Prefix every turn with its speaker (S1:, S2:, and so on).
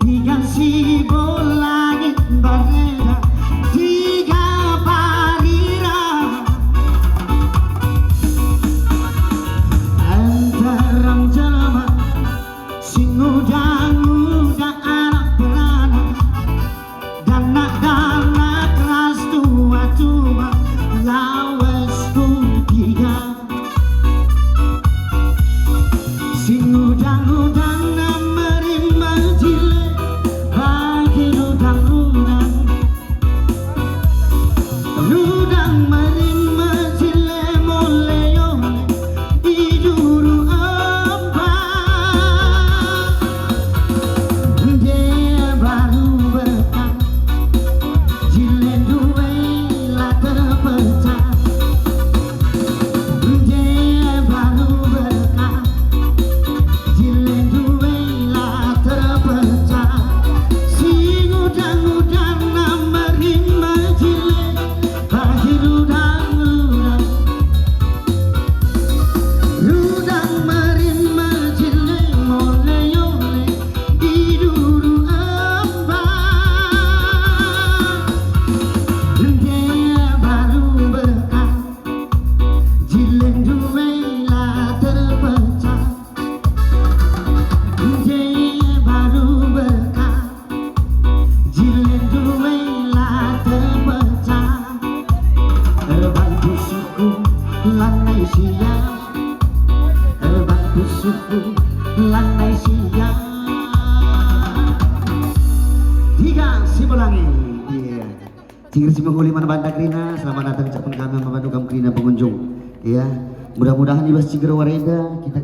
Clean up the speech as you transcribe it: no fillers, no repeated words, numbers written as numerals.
S1: Dikasih langit berbeda tiga parira antarang jelema sing muda-muda anak beranak danak-danak ras tua-tua lawes tiga sing muda-muda lanai siang, batu suku lanai siang. Tiga si Pelangi, iya. Jika si penghuli mana Banda Krina, selamat datang ucapan kami membantu kamu Krina pengunjung, iya. Mudah-mudahan ibas Ciger Wareda kita